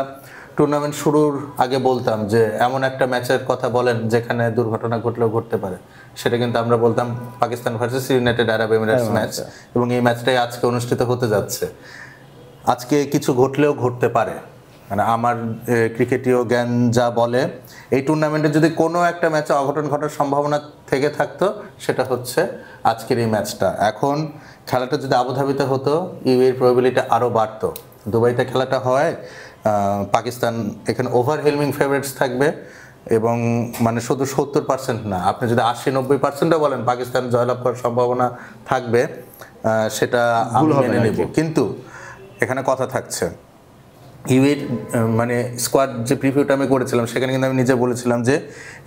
টুর্নামেন্ট শুরুর আগে বলতাম যে এমন একটা ম্যাচের কথা বলেন যেখানে দুর্ঘটনা ঘটলেও ঘটতে পারে, সেটা কিন্তু আমরা বলতাম পাকিস্তান ভার্সেস ইউনাইটেড আরব এমিরেটস ম্যাচ, এবং এই ম্যাচটাই আজকে অনুষ্ঠিত হতে যাচ্ছে। আজকে কিছু ঘটলেও ঘটতে পারে, মানে আমার ক্রিকেটীয় জ্ঞান যা বলে, এই টুর্নামেন্টে যদি কোনো একটা ম্যাচে অঘটন ঘটার সম্ভাবনা থেকে থাকতো সেটা হচ্ছে আজকের এই ম্যাচটা। এখন খেলাটা যদি আবুধাবিতে হতো, ইউএর প্রবাবিলিটি আরও বাড়তো। দুবাইতে খেলাটা হয়, পাকিস্তান এখানে ওভারহেলমিং ফেভারিটস থাকবে, এবং মানে শুধু 70% না, আপনি যদি 80-90%ও বলেন পাকিস্তান জয়লাভ করার সম্ভাবনা থাকবে, সেটা আমি মেনে নেব। কিন্তু এখানে কথা থাকছে, ইউএর মানে স্কোয়াড যে প্রিভিউটা আমি করেছিলাম সেখানে কিন্তু আমি নিজে বলেছিলাম যে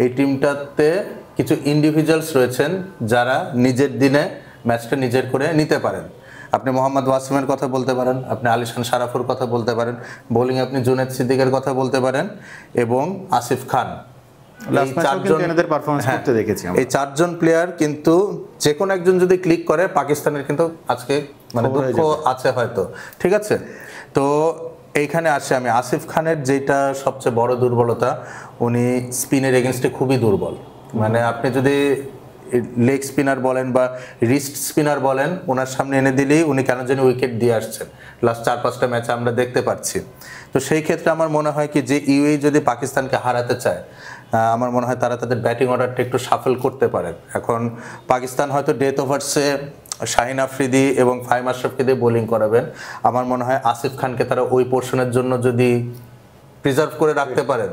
এই টিমটাতে কিছু ইন্ডিভিজুয়ালস রয়েছেন যারা নিজের দিনে ম্যাচটা নিজের করে নিতে পারেন। আপনি মোহাম্মদ ওয়াসিমের কথা বলতে পারেন, আপনি আলিশান শারাফুর কথা বলতে পারেন, বোলিং আপনি জুনেদ সিদ্দিকের কথা বলতে পারেন, এবং আসিফ খান। এই চারজন প্লেয়ার কিন্তু যে কোনো একজন যদি ক্লিক করে, পাকিস্তানের কিন্তু আজকে মানে দুঃখ আছে হয়তো, ঠিক আছে। তো এইখানে আসে আমি আসিফ খানের যেটা সবচেয়ে বড় দুর্বলতা, উনি স্পিনের এগেনস্টে খুবই দুর্বল। মানে আপনি যদি লেগ স্পিনার বলেন বা রিস্ট স্পিনার বলেন, ওনার সামনে এনে দিলেই উনি কেন জানি উইকেট দিয়ে আসছেন। লাস্ট 4-5টা ম্যাচে আমরা দেখতে পাচ্ছি। তো সেই ক্ষেত্রে আমার মনে হয় কি যে ইউএই যদি পাকিস্তানকে হারাতে চায়, আমার মনে হয় তারা তাদের ব্যাটিং অর্ডারটা একটু শাফল করতে পারেন। এখন পাকিস্তান হয়তো ডেথ ওভার্সে শাহিন আফ্রিদি এবং ফাহিম আশরাফকে দিয়ে বোলিং করাবেন। আমার মনে হয় আসিফ খানকে তারা ওই পোর্শনের জন্য যদি প্রিজার্ভ করে রাখতে পারেন,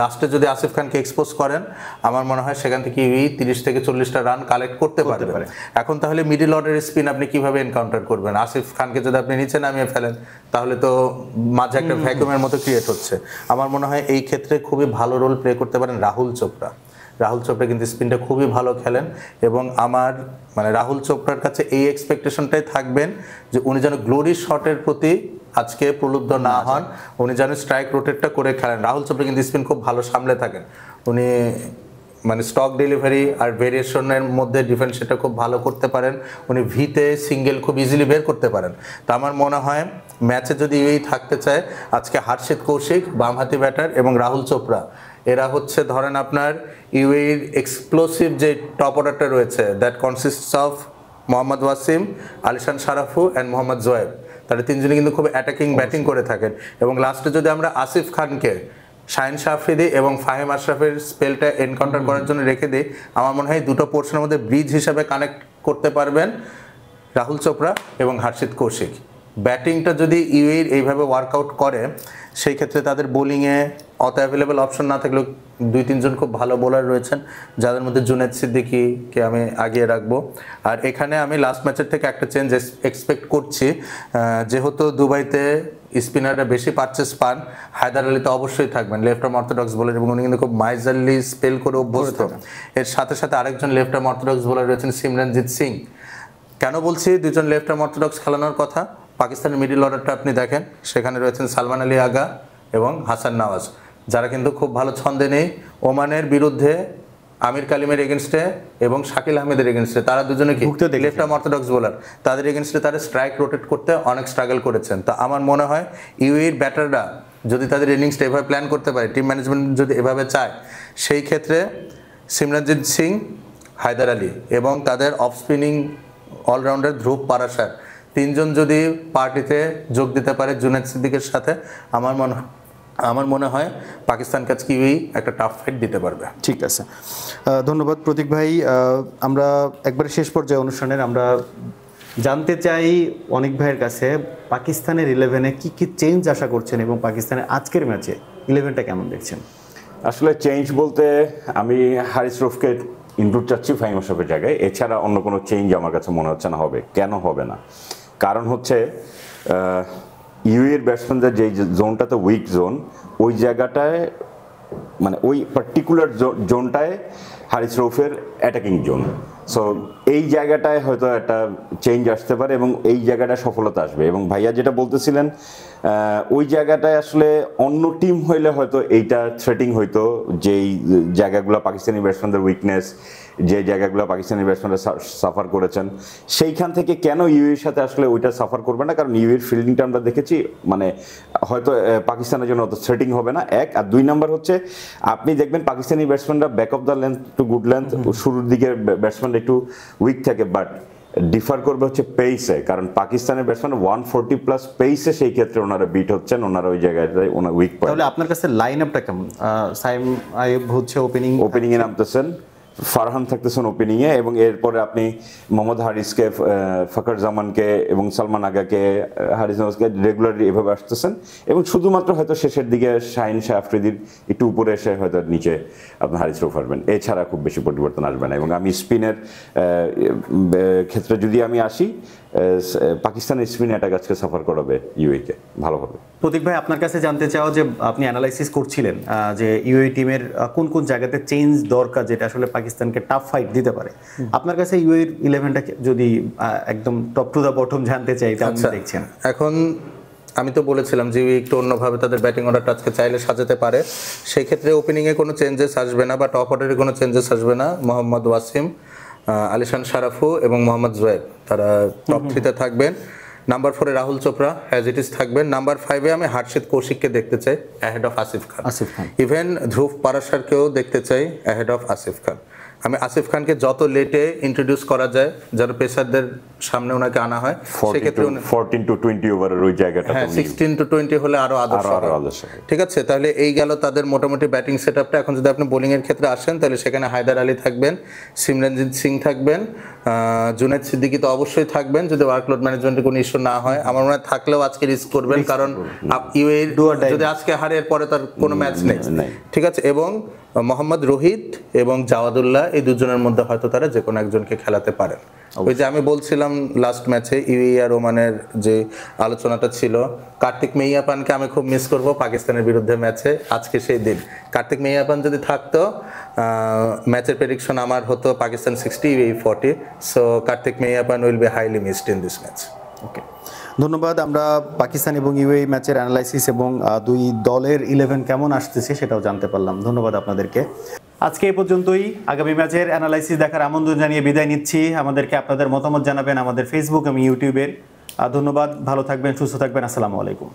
লাস্টে যদি আসিফ খানকে এক্সপোজ করেন, আমার মনে হয় সেখান থেকে ইউএই 30-40টা রান কালেক্ট করতে পারবে। এখন তাহলে মিডল অর্ডারের স্পিন আপনি কিভাবে এনকাউন্টার করবেন? আসিফ খানকে যদি আপনি নিচে নামিয়ে ফেলেন, তাহলে তো মাঝে একটা ভ্যাকুয়ামের মতো ক্রিয়েট হচ্ছে। আমার মনে হয় এই ক্ষেত্রে খুবই ভালো রোল প্লে করতে পারেন রাহুল চোপড়া। রাহুল চোপড়া কিন্তু স্পিনটা খুবই ভালো খেলেন, এবং আমার মানে রাহুল চোপড়ার কাছে এই এক্সপেকটেশনটাই থাকবেন যে উনি যেন গ্লোরি শটের প্রতি আজকে প্রলুব্ধ না হন, উনি যেন স্ট্রাইক রোটেটটা করে খেলেন। রাহুল চোপড়া কিন্তু স্পিন খুব ভালো সামলে থাকেন, উনি মানে স্টক ডেলিভারি আর ভেরিয়েশনের মধ্যে ডিফেন্স সেটা খুব ভালো করতে পারেন। উনি ভিতে সিঙ্গেল খুব ইজিলি বের করতে পারেন। তো আমার মনে হয় ম্যাচে যদি ইউএই থাকতে চায়, আজকে হর্ষিত কৌশিক বামহাতি ব্যাটার এবং রাহুল চোপড়া, এরা হচ্ছে ধরেন আপনার ইউএইর এক্সপ্লোসিভ যে টপ অর্ডারটা রয়েছে, that consists of Mohammad Waseem, Alishan Sharafu and Mohammad Zohaib. তারা তিনজনে কিন্তু খুব অ্যাটাকিং ব্যাটিং করে থাকেন। এবং লাস্টে যদি আমরা আসিফ খানকে শাহিন আফ্রিদি এবং ফাহিম আশরাফের স্পেলটা এনকাউন্টার করার জন্য রেখে দিই, আমার মনে হয় দুটো পোর্শনের মধ্যে ব্রিজ হিসাবে কানেক্ট করতে পারবেন রাহুল চোপড়া এবং হর্ষিত কৌশিক। ব্যাটিংটা যদি ইউএইর এইভাবে ওয়ার্কআউট করে, সেই ক্ষেত্রে তাদের বোলিংয়ে অত অ্যাভেলেবেল অপশন না থাকলেও 2-3 জন খুব ভালো বোলার রয়েছেন, যাদের মধ্যে জুনেদ সিদ্দিকীকে আমি আগিয়ে রাখবো। আর এখানে আমি লাস্ট ম্যাচের থেকে একটা চেঞ্জ এক্সপেক্ট করছি। যেহেতু দুবাইতে স্পিনাররা বেশি পারচেস পান, হায়দার আলী তো অবশ্যই থাকবেন, লেফট আর্ম অর্থোডক্স বোলার, এবং উনি কিন্তু খুব মাইজারলি স্পেল করে অভ্যস্ত। এর সাথে সাথে আরেকজন লেফট আর্ম অর্থোডক্স বোলার রয়েছেন সিমরনজিৎ সিং। কেন বলছি দুজন লেফট আর্ম অর্থোডক্স খেলানোর কথা? পাকিস্তানের মিডল অর্ডারটা আপনি দেখেন, সেখানে রয়েছেন সালমান আলী আগা এবং হাসান নওয়াজ, যারা কিন্তু খুব ভালো ছন্দে নেই। ওমানের বিরুদ্ধে আমির কালিমের এগেনস্টে এবং শাকিল আহমেদের এগেনস্টে, তারা দুজনে কি লেফট আর্ম অর্থোডক্স বোলার, তাদের এগেনস্টে তারা স্ট্রাইক রোটেট করতে অনেক স্ট্রাগল করেছেন। তো আমার মনে হয় ইউএইর ব্যাটাররা যদি তাদের ইনিংসটা এভাবে প্ল্যান করতে পারে, টিম ম্যানেজমেন্ট যদি এভাবে চায়, সেই ক্ষেত্রে সিমরনজিৎ সিং, হায়দার আলী এবং তাদের অফ স্পিনিং অলরাউন্ডার ধ্রুব পারাশার, তিনজন যদি পার্টিতে যোগ দিতে পারে জুনেদ সিদ্দিকের সাথে, আমার মনে হয় পাকিস্তান কাছে কিউই একটা টাফ ফাইট দিতে পারবে। ঠিক আছে, ধন্যবাদ প্রতীক ভাই। আমরা একবারে শেষ পর্যায়ে অনুষ্ঠানের আমরা জানতে চাই অনেক ভাইয়ের কাছে পাকিস্তানের 11-এ কি কি চেঞ্জ আশা করছেন এবং পাকিস্তানের আজকের ম্যাচে 11টা কেমন দেখছেন? আসলে চেঞ্জ বলতে আমি হারিস রফকে ইনক্লুড চাচ্ছি ফাহিম আশরাফের জায়গায়, এছাড়া অন্য কোনো চেঞ্জ আমার কাছে মনে হচ্ছে না হবে। কেন হবে না? কারণ হচ্ছে ইউএর ব্যাটসম্যানদের যেই জোনটাতে উইক জোন, ওই জায়গাটায় মানে ওই পার্টিকুলার জোনটায় হারিস রৌফের অ্যাটাকিং জোন। সো এই জায়গাটায় হয়তো একটা চেঞ্জ আসতে পারে এবং এই জায়গাটায় সফলতা আসবে। এবং ভাইয়া যেটা বলতেছিলেন, ওই জায়গাটায় আসলে অন্য টিম হইলে হয়তো এইটা থ্রেটিং হইতো, যেই জায়গাগুলো পাকিস্তানি ব্যাটসম্যানদের উইকনেস, যে জায়গাগুলো পাকিস্তানি ব্যাটসম্যানরা সাফার করেছেন, সেইখান থেকে কেন ইউএর সাথে আসলে ওইটা সাফার করবে না? কারণ ইউএর ফিল্ডিংটা আমরা দেখেছি, মানে হয়তো পাকিস্তানের জন্য অত থ্রেটিং হবে না, এক। আর দুই নাম্বার হচ্ছে আপনি দেখবেন পাকিস্তানি ব্যাটসম্যানরা back of the length to good length, শুরুর দিকে ব্যাটসম্যানরা একটু উইক থাকে, বাট ডিফার করবে হচ্ছে পেসে। কারণ পাকিস্তানের ব্যাটসম্যান 140+ পেসে, সেই ক্ষেত্রে ওনারা বিট হচ্ছেন, ওনারা ওই জায়গায় ওনার উইক পায়। তাহলে আপনার কাছে লাইন আপটা কেমন? সাইম আইব হচ্ছে ওপেনিংয়ে নামতেছেন, ফারহান থাকতেছেন ওপেনিংয়ে, এবং এরপরে আপনি মোহাম্মদ হারিসকে, ফখর জামানকে এবং সালমান আগাকে, হারিস নওয়াজকে রেগুলারলি এভাবে আসতেছেন, এবং শুধুমাত্র হয়তো শেষের দিকে শাহিন আফ্রিদির একটু উপরে এসে হয়তো নিচে আপনার হারিস রৌফ আসবেন। এছাড়া খুব বেশি পরিবর্তন আসবে না। এবং আমি স্পিনের ক্ষেত্রে যদি আমি আসি, পাকিস্তানের স্পিন অ্যাটাক আজকে সাফার করাবে ইউএইকে ভালোভাবে। প্রতীক ভাই, আপনার কাছে জানতে চাও যে আপনি অ্যানালাইসিস করছিলেন যে ইউএই টিমের কোন কোন জায়গাতে চেঞ্জ দরকার, যেটা আসলে পাকিস্তানকে টাফ ফাইট দিতে পারে। আপনার কাছে ইউএই 11টা যদি একদম টপ টু দ্য বটম জানতে চাই, কেমন দেখছেন? এখন আমি তো বলেছিলাম যে একটু অন্যভাবে তাদের ব্যাটিং অর্ডারটা আজকে চাইলে সাজাতে পারে। সেই ক্ষেত্রে ওপেনিংয়ে কোনো চেঞ্জেস আসবে না, বা টপ অর্ডারে কোনো চেঞ্জেস আসবে না। মোহাম্মদ ওয়াসিম, আলিশান শারাফু এবং মোহাম্মদ জোয়েব, তারা টপ 3-তে থাকবেন। নাম্বার 4-এ Rahul Chopra as it is থাকবেন। নাম্বার 5-এ আমি হর্ষিত কৌশিককে দেখতে চাই ahead of Asif Khan. Even Dhruv পারাশারকেও দেখতে চাই অ্যাহেড অফ আসিফ খান। আমি আসিফ খানকে যত লেটে ইন্ট্রোডিউস করা যায়, যারা পেসারদের সামনে ওনাকে আনা হয়, সেক্ষেত্রে 14 to 20 ওভারের ওই জায়গাটা, হ্যাঁ 16 to 20 হলে আরো আদর্শ। ঠিক আছে, তাহলে এই গেল তাদের মোটামুটি ব্যাটিং সেটআপটা। এখন যদি আপনি বোলিং এর ক্ষেত্রে আসেন, তাহলে সেখানে হায়দার আলী থাকবেন, সিমরনজিৎ সিং থাকবেন, জুনেদ সিদ্দিকী তো অবশ্যই থাকবেন যদি ওয়ার্কলোড ম্যানেজমেন্টের কোনো ইস্যু না হয়। আমার মনে হয় থাকলেও আজকে রিস্ক করবেন, কারণ ইউএই যদি আজকে হারে, এরপরে তার কোনো ম্যাচ নেই। ঠিক আছে, এবং মোহাম্মদ রোহিত এবং জাওয়াদুল্লাহ, এই দুজনের মধ্যে হয়তো তারা যে কোনো একজনকে খেলাতে পারেন। ওই যে আমি বলছিলাম লাস্ট ম্যাচে ইউএই আর ওমানের যে আলোচনাটা ছিল, কার্তিক মেইয়াপানকে আমি খুব মিস করব পাকিস্তানের বিরুদ্ধে ম্যাচে। আজকে সেই দিন কার্তিক মেইয়াপান যদি থাকতো, ম্যাচের প্রেডিকশন আমার হতো Pakistan 60, UAE 40। So Karthik Meiyappan will be highly missed in this match. Okay, ধন্যবাদ। আমরা পাকিস্তান এবং ইউএই ম্যাচের অ্যানালাইসিস এবং দুই দলের 11 কেমন আসতেছে সেটাও জানতে পারলাম। ধন্যবাদ আপনাদেরকে। আজকে এই পর্যন্তই। আগামী ম্যাচের অ্যানালাইসিস দেখার আমন্ত্রণ জানিয়ে বিদায় নিচ্ছি। আমাদেরকে আপনাদের মতামত জানাবেন আমাদের ফেসবুক এবং ইউটিউবের। ধন্যবাদ, ভালো থাকবেন, সুস্থ থাকবেন, আসসালামু আলাইকুম।